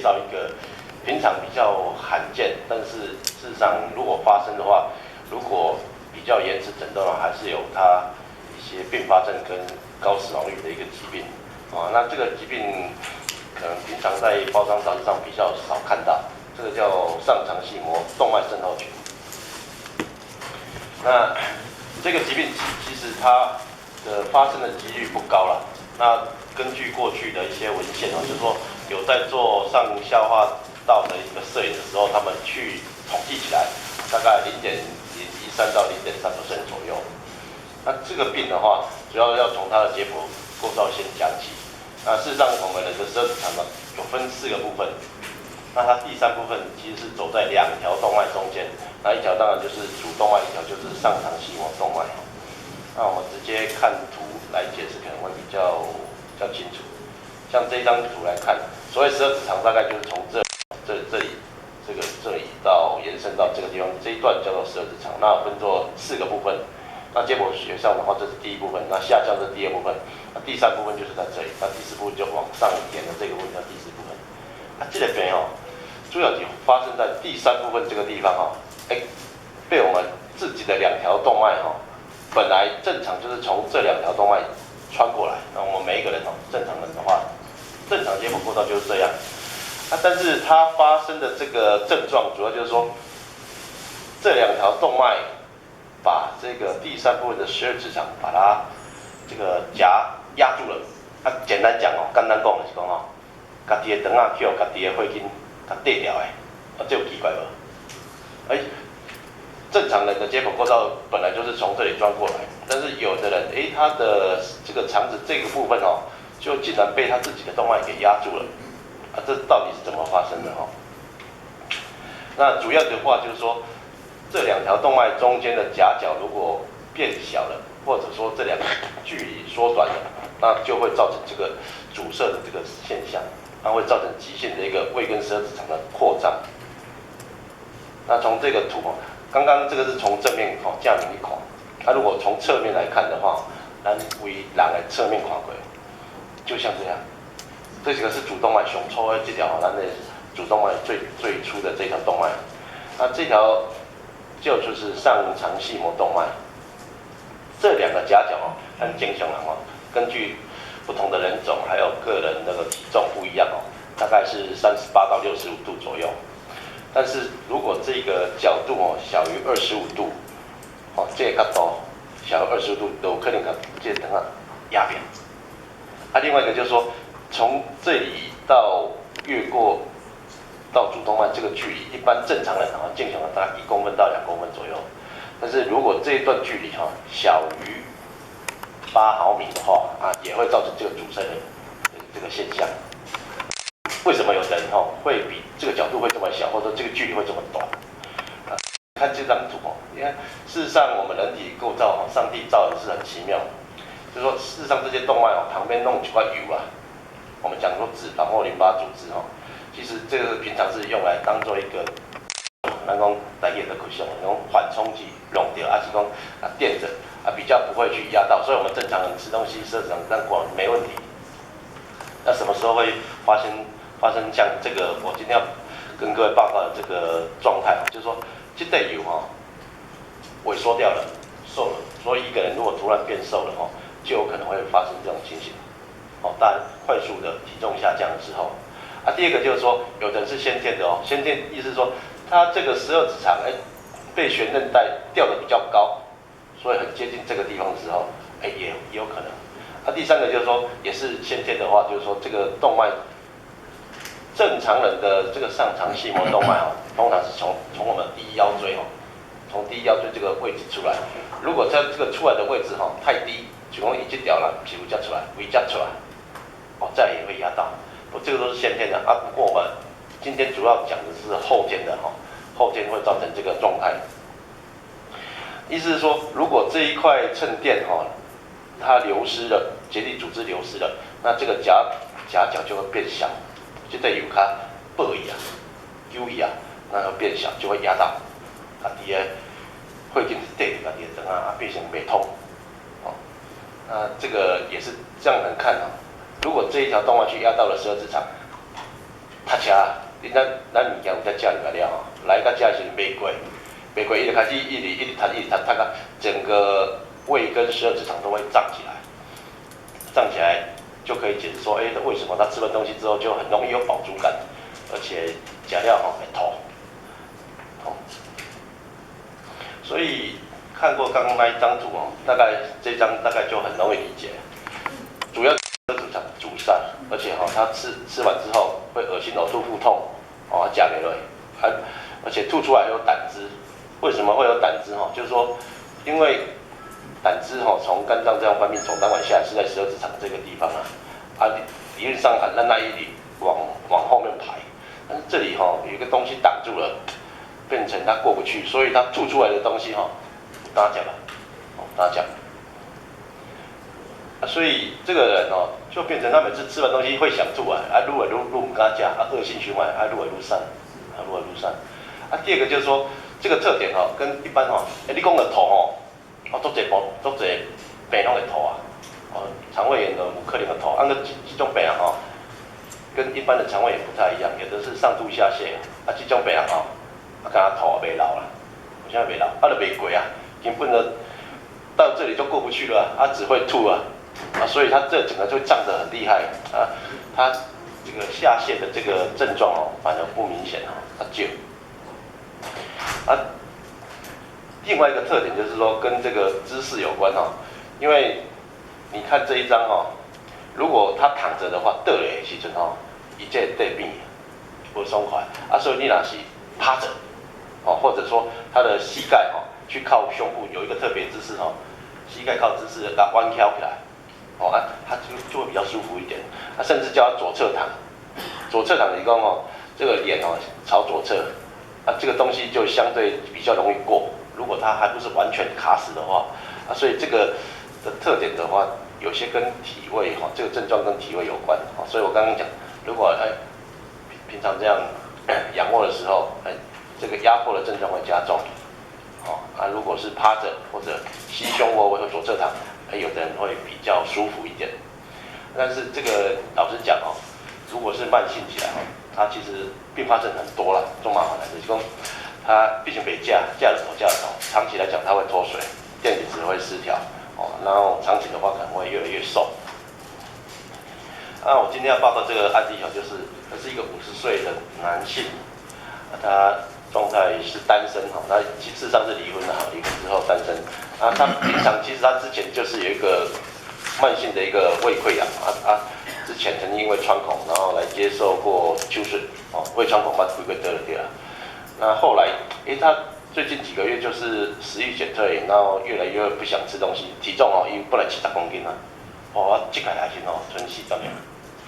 绍一个平常比较罕见，但是事实上如果发生的话，如果比较延迟诊断的话，还是有它一些并发症跟高死亡率的一个疾病啊。那这个疾病可能平常在报章杂志上比较少看到，这个叫上肠系膜动脉症候群。那这个疾病其实它的发生的几率不高了。那根据过去的一些文献就是说有在做上消化道的一个摄影的时候，他们去统计起来，大概0.013到0.3% 左右。那这个病的话，主要要从它的解剖构造先讲起。那事实上，我们人的十二指肠呢，有分4个部分。那它第3部分其实是走在2条动脉中间，那一条当然就是主动脉，一条就是上肠系膜动脉。那我们直接看图来解释可能会比较清楚。像这张图来看，所谓十二指肠大概就是从这里到延伸到这个地方，这一段叫做十二指肠。那分作4个部分。那解剖学上的话，这是第1部分，那下降是第2部分，那第3部分就是在这里，那第4部分就往上延的这个部分叫第4部分。那这个病主要就发生在第3部分这个地方被我们自己的2条动脉本来正常就是从这2条动脉穿过来。那我们每一个人正常人的话，正常解剖构造就是这样。但是它发生的这个症状，主要就是说这2条动脉把这个第3部分的十二指肠把它这个压住了。简单讲简单讲就是讲家己的肠仔捡家己的血筋甲缀掉的，这有奇怪无？正常人的解剖构造本来就是从这里钻过来，但是有的人他的这个肠子这个部分就竟然被他自己的动脉给压住了。这到底是怎么发生的那主要的话就是说，这2条动脉中间的夹角如果变小了，或者说这2个距离缩短了，那就会造成这个阻塞的这个现象，那会造成急性的一个胃跟十二指肠的扩张。那从这个图刚刚这个是从正面这样一看，如果从侧面来看的话，咱为人的侧面看过，就像这样。这个是主动脉上粗的这条，咱的主动脉最粗的这条动脉。那这条就是上肠系膜动脉。这2个夹角咱正常人根据不同的人种还有个人那个体重不一样大概是38到65度左右。但是如果这个角度小于25度，这个角度小于25度，有可能把这个肠压扁。另外一个就是说，从这里到越过到主动脉这个距离，一般正常人正常大概1公分到2公分左右。但是如果这一段距离小于8毫米的话也会造成这个阻塞的这个现象。为什么有人会比这个角度会这么小，或者说这个距离会这么短？看这张图你看，事实上我们人体构造上帝造的是很奇妙的，就是说事实上这些动脉旁边弄几块油我们讲说脂肪或淋巴组织其实这个平常是用来当做一个咱讲台语的口上那种缓冲剂弄掉，是讲垫着比较不会去压到，所以我们正常人吃东西十二指肠这样管没问题。那什么时候会发生像这个我今天要跟各位报告的这个状态就是说这块油萎缩掉了，瘦了，所以一个人如果突然变瘦了就有可能会发生这种情形。当然快速的体重下降的时候第二个就是说，有的人是先天的先天意思是说，他这个十二指肠被悬韧带吊得比较高，所以很接近这个地方的时候，也有可能。第3个就是说，也是先天的话，就是说这个动脉，正常人的这个上肠系膜动脉通常是从我们第1腰椎从第1腰椎这个位置出来。如果在这个出来的位置太低，就讲伊这条啦，皮肤夹出来，胃夹出来，再也会压到。这个都是先天的不过我们今天主要讲的是后天的后天会造成这个状态。意思是说，如果这一块衬垫它流失了，结缔组织流失了，那这个夹角就会变小，就对有卡薄一揪一那会变小，就会压到家己的血筋对家己的肠变成袂通那这个也是这样能看如果这一条动脉去压到了十二指肠，它就车，咱物件有在食入来了吼，来到这时袂过，伊就开始一直弹，到整个胃跟12指肠都会胀起来，就可以解释说，为什么他吃完东西之后就很容易有饱足感，而且食了吼会吐。所以看过刚刚那一张图哦，大概这张大概就很容易理解，主要是阻塞，而且他吃完之后会恶心、呕吐、腹痛，食袂落，而且吐出来还有胆汁。为什么会有胆汁？就是说，因为胆汁从肝脏这样分泌，从胆管下来是在12指肠这个地方理论上咱那一里往后面排，但是这里有一个东西挡住了。变成它过不去，所以它吐出来的东西大家讲了，大家讲，所以这个人就变成他每次吃完东西会想吐愈来愈唔敢食，恶性循环，愈来愈散。第二个就是说，这个特点跟一般你讲的吐足侪病拢会吐肠胃炎的有可能会吐，这种病跟一般的肠胃炎不太一样，有的是上吐下泻，这种病敢若吐袂流啦，我现在袂流，就袂过根本的到这里就过不去了只会吐所以它这整个就胀得很厉害它这个下泻的这个症状反而不明显它就另外一个特点就是说跟这个姿势有关因为你看这一张如果他躺着的话，倒咧的时阵伊这地边不松快所以你若是趴着。或者说他的膝盖去靠胸部有一个特别姿势膝盖靠姿势把弯翘起来他就会比较舒服一点甚至叫他左侧躺你讲这个脸朝左侧这个东西就相对比较容易过。如果他还不是完全卡死的话所以这个的特点的话，有些跟体位这个症状跟体位有关所以我刚刚讲，如果平常这样仰卧的时候这个压迫的症状会加重，如果是趴着或者膝胸窝或者左侧躺，有的人会比较舒服一点。但是这个老实讲如果是慢性起来它其实并发症很多啦，最麻烦的就是说，它毕竟被架了头，长期来讲它会脱水，电解质会失调然后长期的话可能会越来越瘦。我今天要报告这个案例就是他是一个50岁的男性，他状态是单身他事实上是离婚了离婚之后单身他平常其实他之前就是有一个慢性的一个胃溃疡之前曾经因为穿孔然后来接受过手术胃穿孔把规规得了掉那后来他最近几个月就是食欲减退，然后越来越不想吃东西，体重因为本来70公斤这个还行存40年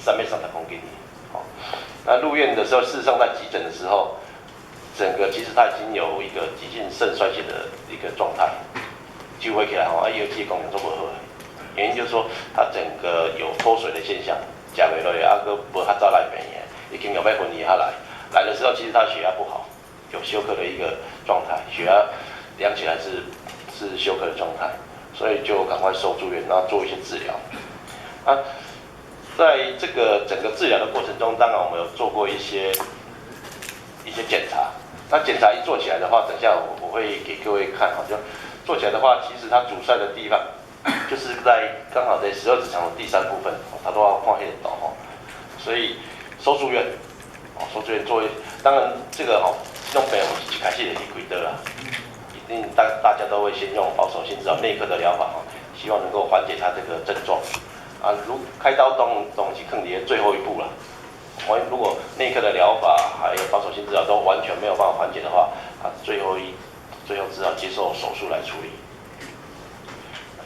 330公斤那入院的时候事实上在急诊的时候整个其实他已经有一个急性肾衰竭的一个状态，就会起来ERG 功能都不好，原因就是说他整个有脱水的现象，吃袂落个无较早来病的，已经有要昏迷来的时候，其实他血压不好，有休克的一个状态，血压量起来是休克的状态，所以就赶快收住院，然后做一些治疗在这个整个治疗的过程中，当然我们有做过一些检查。那检查一做起来的话，等一下我会给各位看就做起来的话，其实它阻塞的地方就是刚好在12指肠的第3部分，它都要看那个洞所以收住院做当然这个这种病我们一开始就去开刀啦，一定大家都会先用保守性治疗内科的疗法希望能够缓解它这个症状如开刀当然是放在最后一步啦。如果内科的疗法还有保守性治疗都完全没有办法缓解的话最后只好接受手术来处理。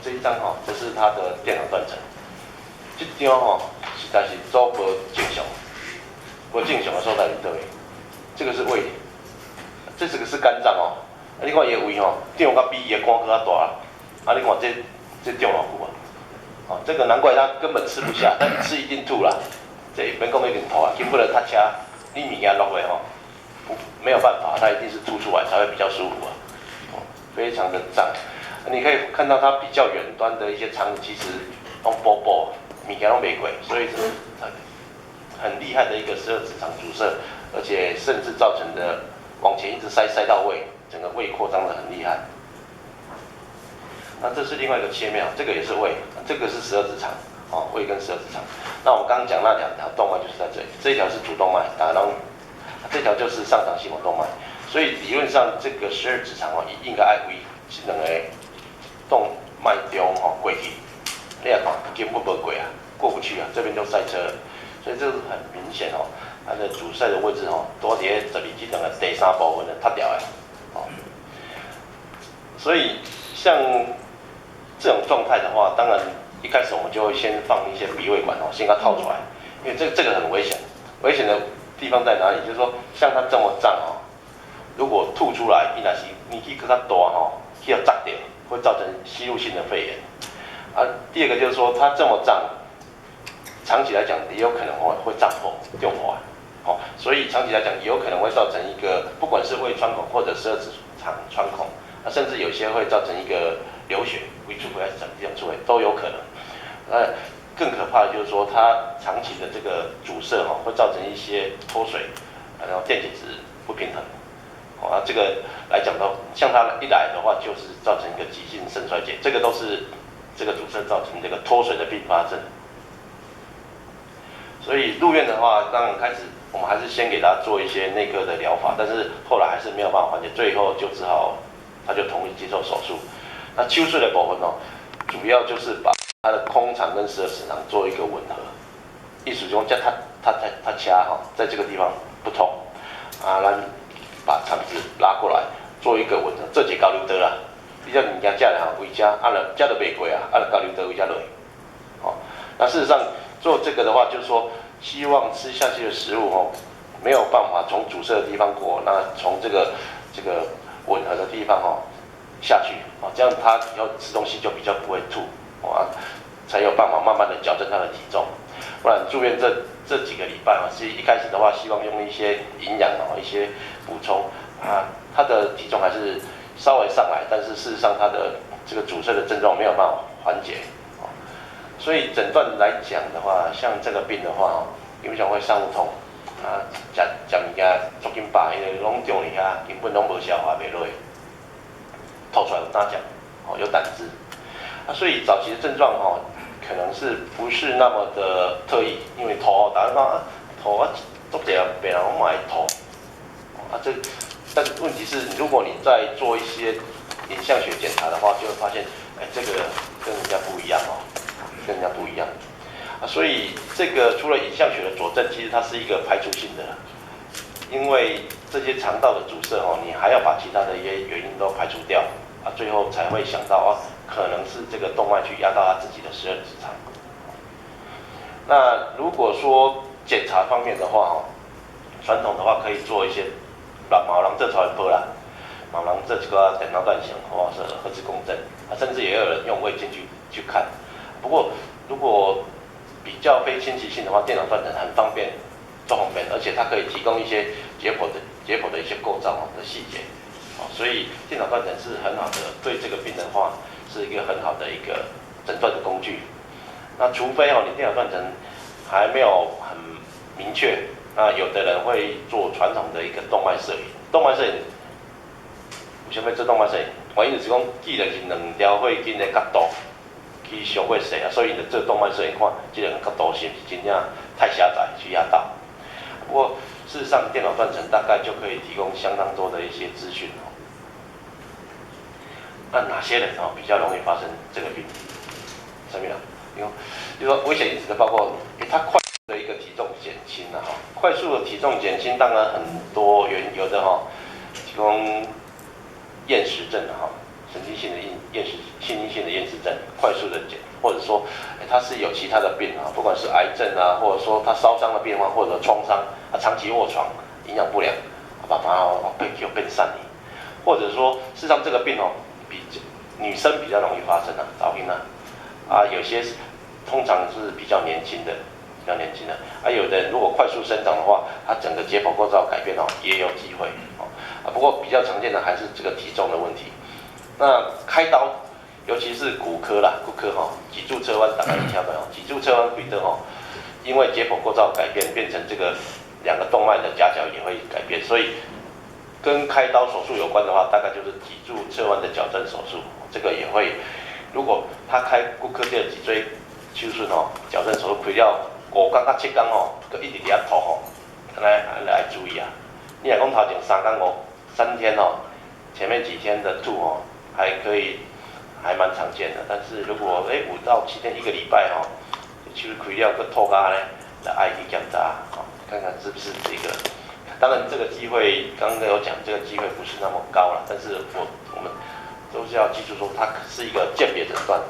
这一张这是他的电脑断层，这张实在是都不正常，不正常的所在是对，这个是胃，这个是肝脏你看伊的胃胀到比伊的肝更加大你看这胀偌久这个难怪他根本吃不下，但吃一定吐啦。这免讲一定吐经过了他车，你物件落来没有办法，它一定是吐出来才会比较舒服非常的胀。你可以看到它比较远端的一些肠子，其实都薄薄，物件都没过，所以很厉害的一个十二指肠阻塞，而且甚至造成的往前一直塞到胃，整个胃扩张的很厉害。那这是另外一个切面，这个也是胃，这个是十二指肠，胃跟十二指肠。那我们刚刚讲那2条动脉就是在这里，这一条是主动脉，这条就是上肠系统动脉。所以理论上这个十二指肠应该爱为这2个动脉中过去，你也看根本不过啊，过不去啊，这边就塞车了。所以这是很明显它的阻塞的位置都在这里这2个第3部分的塌掉的所以像这种状态的话，当然一开始我们就会先放一些鼻胃管先给它套出来，因为这个很危险。危险的地方在哪里？就是说像它这么胀如果吐出来，伊若是年纪更加大去要炸掉，会造成吸入性的肺炎。第二个就是说它这么胀，长期来讲也有可能会胀破、掉破所以长期来讲也有可能会造成一个不管是胃穿孔或者十二指肠穿孔，甚至有些会造成一个流血、胃出血还是整体出血都有可能。更可怕的就是说它长期的这个阻塞会造成一些脱水，然后电解质不平衡。这个来讲到，像它一来的话，就是造成一个急性肾衰竭，这个都是这个阻塞造成这个脱水的并发症。所以入院的话，当然开始我们还是先给他做一些内科的疗法，但是后来还是没有办法缓解，最后就只好他就同意接受手术。那秋水的部分主要就是把它的空肠跟十二指肠做一个吻合，意思就是叫它掐在这个地方不通咱把肠子拉过来做一个吻合，这就是交流道啦。你这物件食了胃食，食就袂过就交流道胃才落。那事实上做这个的话，就是说希望吃下去的食物没有办法从阻塞的地方过，那从这个吻合的地方下去这样它以后吃东西就比较不会吐才有办法慢慢的矫正它的体重。不然住院这几个礼拜其实一开始的话，希望用一些营养一些补充它的体重还是稍微上来，但是事实上它的这个阻塞的症状没有办法缓解所以诊断来讲的话，像这个病的话基本上会上腹痛吃物件足紧饱，因为拢中里根本拢无消化袂落，吐出来有大奖有胆汁所以早期的症状可能是不是那么的特异，因为吐大家讲吐足侪病人拢嘛会吐但是问题是，如果你在做一些影像学检查的话，就会发现这个跟人家不一样跟人家不一样所以这个除了影像学的佐证，其实它是一个排除性的，因为这些肠道的阻塞你还要把其他的一些原因都排除掉最后才会想到可能是这个动脉去压到他自己的十二指肠。那如果说检查方面的话传统的话可以做一些毛囊这超音波啦，毛囊这个电脑断层或者是核磁共振甚至也有人用胃镜去看。不过如果比较非侵袭性的话，电脑断层很方便，都方便，而且它可以提供一些解剖的一些构造的细节所以电脑断层是很好的，对这个病的话是一个很好的一个诊断的工具。那除非你电脑断层还没有很明确，那有的人会做传统的一个动脉摄影。动脉摄影为什么做动脉摄影？原因就是讲，既然是2条血经的角度去上过细所以就做动脉摄影看这两个角度是不是真正太狭窄去压到。不过事实上，电脑断层大概就可以提供相当多的一些资讯那哪些人比较容易发生这个病？什么呢？比如说危险因子的包括它快速的一个体重减轻快速的体重减轻当然很多原因，有的提供厌食症神经性的心因性的厌食症，快速的减，或者说它是有其他的病不管是癌症或者说它烧伤的变化，或者创伤长期卧床，营养不良，把它变散离，或者说事实上这个病比女生比较容易发生早孕有些通常是比较年轻的，有的人如果快速生长的话，它整个解剖构造改变也有机会不过比较常见的还是这个体重的问题。那开刀，尤其是骨科脊柱侧弯，大家听过脊柱侧弯开刀因为解剖构造改变，变成这个2个动脉的夹角也会改变，所以跟开刀手术有关的话，大概就是脊柱侧弯的矫正手术，这个也会。如果他开骨科这脊椎手术矫正手术开了5天到7天佮一直伫遐吐来注意啊。你若讲头前3天前面几天的吐还可以，还蛮常见的。但是如果5到7天1个礼拜手术开了佮吐到咧，来爱去检查看看是不是这个。当然这个机会刚刚有讲，这个机会不是那么高了，但是我们都是要记住说，它是一个鉴别诊断。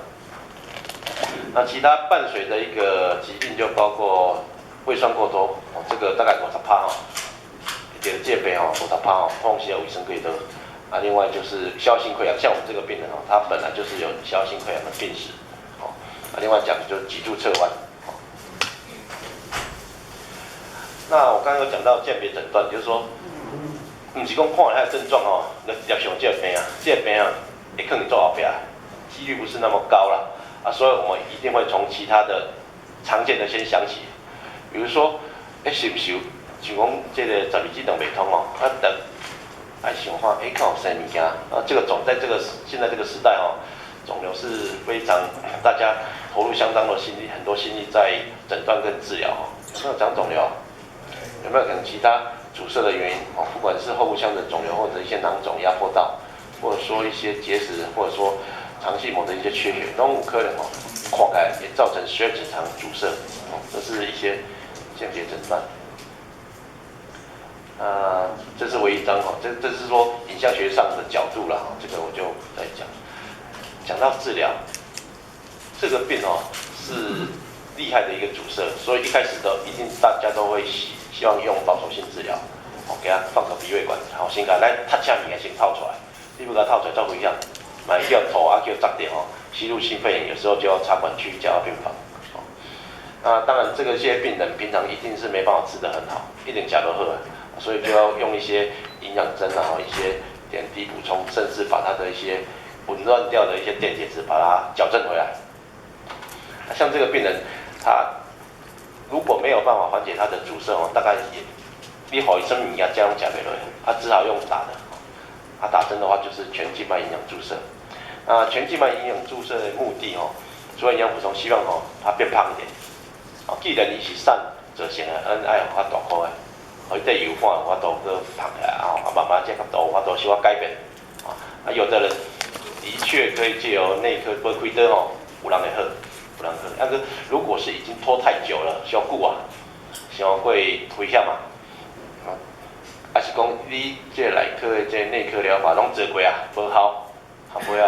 那其他伴随的一个疾病就包括胃酸过多这个大概50%一个戒备50%痛时有卫生可以得。另外就是消性溃疡，像我们这个病人他本来就是有消性溃疡的病史另外讲就是脊柱侧弯那我刚刚有讲到鉴别诊断，就是说，不是讲看完他的症状就直接想这个病这个病会可能做后壁，几率不是那么高啦所以我们一定会从其他的常见的先想起，比如说，是不是像讲这个十二指肠袂通爱想看，看有生物件这个在这个现在这个时代肿瘤是非常大家投入相当的心力，很多心力在诊断跟治疗有没有长肿瘤？有没有可能其他阻塞的原因不管是后部腔的肿瘤，或者一些囊肿压迫到，或者说一些结石，或者说肠系膜的一些缺血，都有可能看起来也造成12指肠阻塞这是一些鉴别诊断。这是唯一一张这是说影像学上的角度啦这个我就再讲。讲到治疗，这个病是厉害的一个阻塞，所以一开始一定大家都会希望用保守性治疗给他放个鼻胃管，先把咱他下面先套出来，你不给他套出来，照危险，万一叫吐叫砸掉吸入性肺炎，有时候就要插管去加护病房那当然这些病人平常一定是没办法吃得很好，一点假都喝所以就要用一些营养针一些点滴补充，甚至把他的一些紊乱掉的一些电解质把它矫正回来。像这个病人，他如果没有办法缓解他的阻塞大概你给他什么物件加拢吃不落，他只好用打的。打针的话就是全静脉营养注射。全静脉营养注射的目的除了营养补充，希望他变胖一点。既然你是瘦造成的，爱有法大块的。伊在油饭有法度去胖起来慢慢这个有法度小可改变有的人的确可以借由内科开刀有人会好，有人好。但是如果是已经拖太久了，伤久伤过危险还是讲你这个内科的这内科疗法拢做过无效，后尾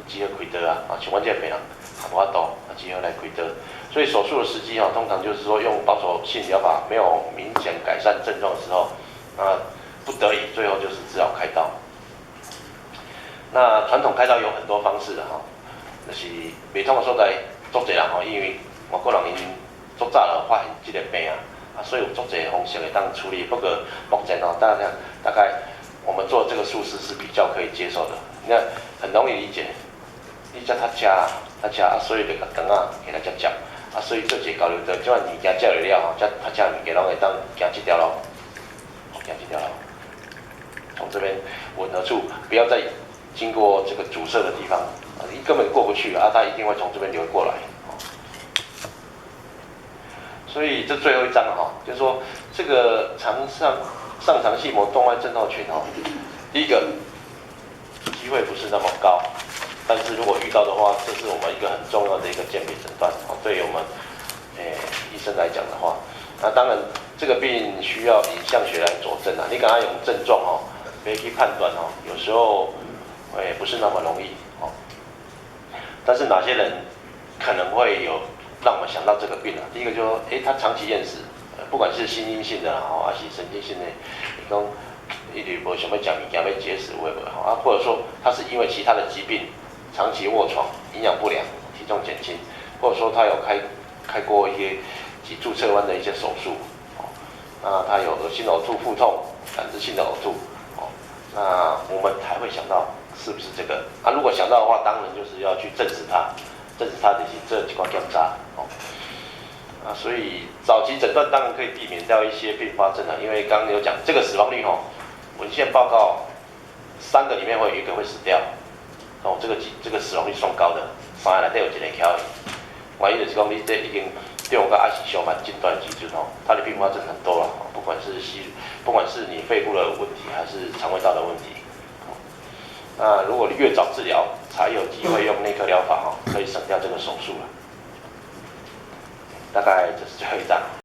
只好开刀像阮这个病人无法度，只好来开刀。所以手术的时机通常就是说用保守性疗法没有明显改善症状的时候，不得已最后就是只好开刀。那传统开刀有很多方式的就是袂痛的所在，足侪人因为外国人因足早就发现这个病所以有足侪方式会当处理。不过目前大概我们做这个术式是比较可以接受的。你看很容易理解，你叫他吃，所以就把肠给他吃。所以做一个交流道，这款物件接落了他吃物件拢会当行这条路，从这边吻合处，不要再经过这个阻塞的地方，你根本过不去他一定会从这边流过来。所以这最后一章就是说这个上肠系膜动脉症候群第一个机会不是那么高。但是如果遇到的话，这是我们一个很重要的一个鉴别诊断对于我们医生来讲的话，那当然这个病需要影像学来佐证你刚刚用症状可以去判断有时候不是那么容易但是哪些人可能会有让我们想到这个病第一个就是说他长期厌食，不管是心因性的还是神经性的，你讲一直无想要吃物件要节食有无或者说他是因为其他的疾病。长期卧床、营养不良、体重减轻，或者说他有开过一些脊柱侧弯的一些手术，那他有恶心呕吐、腹痛、感知性的呕吐，那我们才会想到是不是这个如果想到的话，当然就是要去证实它的这几款检查啊，所以早期诊断当然可以避免掉一些并发症啊，因为刚刚有讲这个死亡率文献报告3个里面会有1个会死掉，这个死亡率算高的，3个内底有1个翘的，万一就是讲你这已经中到爱是小满近段期它的并发症很多了，不管是你肺部的问题还是肠胃道的问题，那如果你越早治疗，才有机会用内科疗法可以省掉这个手术了。大概这是最后一张。